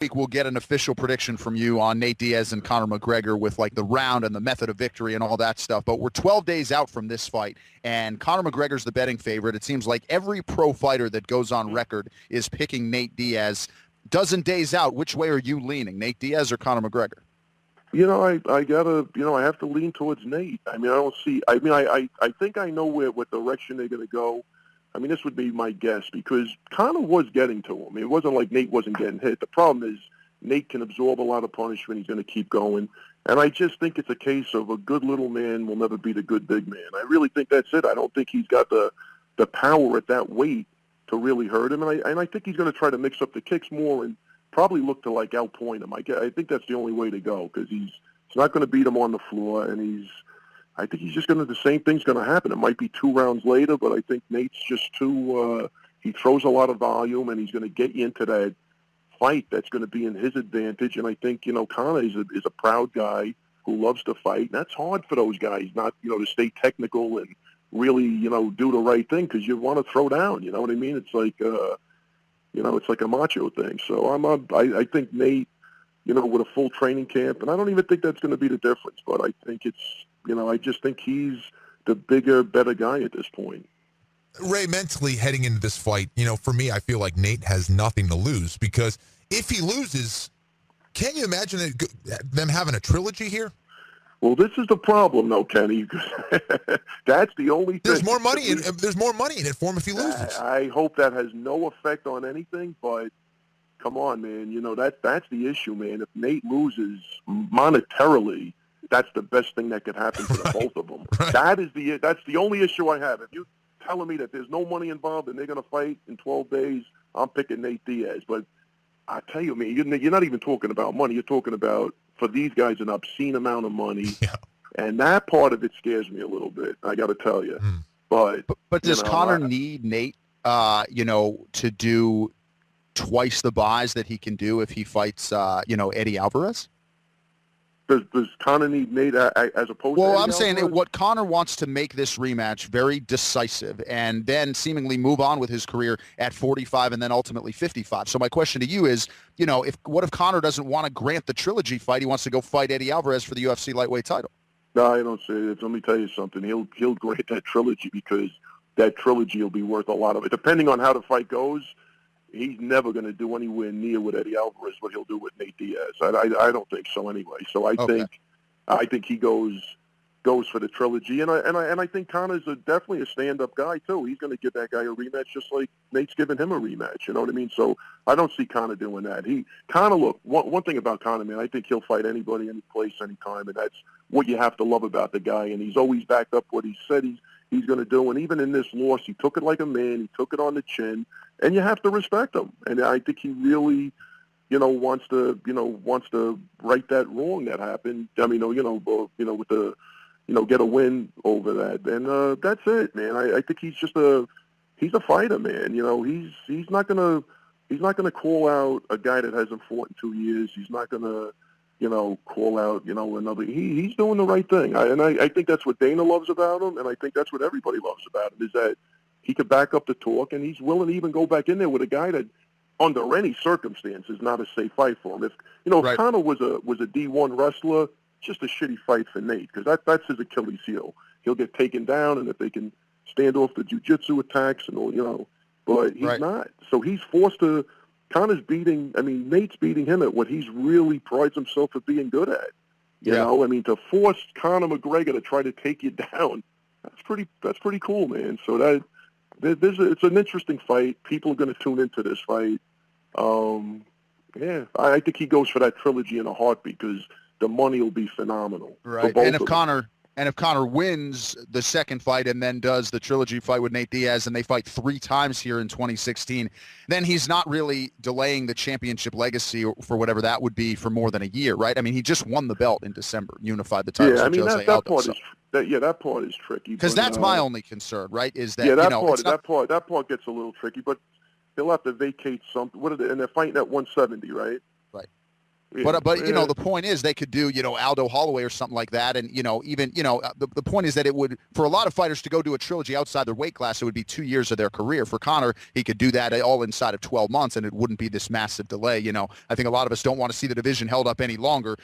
week we'll get an official prediction from you on Nate Diaz and Conor McGregor with like the round and the method of victory and all that stuff. But we're 12 days out from this fight, and Conor McGregor's the betting favorite. It seems like every pro fighter that goes on record is picking Nate Diaz. Dozen days out, which way are you leaning, Nate Diaz or Conor McGregor? I gotta, I have to lean towards Nate. I mean, I don't see. I mean, I think I know what direction they're gonna go. I mean, this would be my guess because Conor was getting to him. It wasn't like Nate wasn't getting hit. The problem is Nate can absorb a lot of punishment. He's going to keep going. And I just think it's a case of a good little man will never beat a good big man. I really think that's it. I don't think he's got the power at that weight to really hurt him. And I think he's going to try to mix up the kicks more and probably look to, like, outpoint him. I think that's the only way to go because he's not going to beat him on the floor, and I think he's just going to, the same thing's going to happen. It might be 2 rounds later, but I think Nate's just too, he throws a lot of volume, and he's going to get you into that fight that's going to be in his advantage. And I think, Conor is a proud guy who loves to fight. And that's hard for those guys, not, to stay technical and really, do the right thing because you want to throw down, you know what I mean? It's like, it's like a macho thing. So I think Nate, with a full training camp, and I don't even think that's going to be the difference, but I think it's, I just think he's the bigger, better guy at this point. Ray, mentally heading into this fight, for me, I feel like Nate has nothing to lose because if he loses, can you imagine them having a trilogy here? Well, this is the problem, though, Kenny. That's the only thing. There's more money in it for him if he loses. I hope that has no effect on anything, but come on, man. That's the issue, man. If Nate loses monetarily, that's the best thing that could happen to the both of them. Right. That's the only issue I have. If you're telling me that there's no money involved and they're going to fight in 12 days, I'm picking Nate Diaz. But I tell you, man, you're not even talking about money. You're talking about, for these guys, an obscene amount of money. Yeah. And that part of it scares me a little bit, I got to tell you. But does Conor need Nate, to do twice the buys that he can do if he fights, Eddie Alvarez? Does Conor need Nate as opposed to Eddie I'm saying Alvarez? What Conor wants to make this rematch very decisive and then seemingly move on with his career at 45 and then ultimately 55. So my question to you is, what if Conor doesn't want to grant the trilogy fight? He wants to go fight Eddie Alvarez for the UFC lightweight title. No, I don't say it. Let me tell you something. He'll grant that trilogy because that trilogy will be worth a lot of it. Depending on how the fight goes, he's never going to do anywhere near with Eddie Alvarez what he'll do with Nate Diaz. I don't think so anyway. So I think he goes for the trilogy, and I think Conor's definitely a stand-up guy too. He's going to give that guy a rematch just like Nate's giving him a rematch. You know what I mean? So I don't see Conor doing that. Look, one thing about Conor, man, I think he'll fight anybody, any place, anytime, and that's what you have to love about the guy. And he's always backed up what he said he's going to do. And even in this loss, he took it like a man. He took it on the chin. And you have to respect him. And I think he really, wants to right that wrong that happened. I mean, with the, get a win over that. And that's it, man. I think he's a fighter, man. He's not gonna call out a guy that hasn't fought in 2 years. He's not gonna, call out, another. He's doing the right thing. I think that's what Dana loves about him, and I think that's what everybody loves about him is that he could back up the talk, and he's willing to even go back in there with a guy that, under any circumstance, is not a safe fight for him. If Conor was a D1 wrestler, just a shitty fight for Nate because that's his Achilles heel. He'll get taken down, and if they can stand off the jiu-jitsu attacks and all, but he's not. So he's forced to. Nate's beating him at what he's really prides himself for being good at. You know, to force Conor McGregor to try to take you down, that's pretty cool, man. So it's an interesting fight. People are going to tune into this fight. I think he goes for that trilogy in a heartbeat because the money will be phenomenal. Right. And if Conor wins the second fight and then does the trilogy fight with Nate Diaz and they fight 3 times here in 2016, then he's not really delaying the championship legacy for whatever that would be for more than a year, right? I mean, he just won the belt in December, unified the titles. Yeah, that part is tricky. Because that's my only concern, right? Is that that part gets a little tricky, but he'll have to vacate something. And they're fighting at 170, right? Right. But the point is they could do, Aldo Holloway or something like that. And, even, the point is that it would, for a lot of fighters to go do a trilogy outside their weight class, it would be 2 years of their career. For Conor, he could do that all inside of 12 months and it wouldn't be this massive delay. I think a lot of us don't want to see the division held up any longer.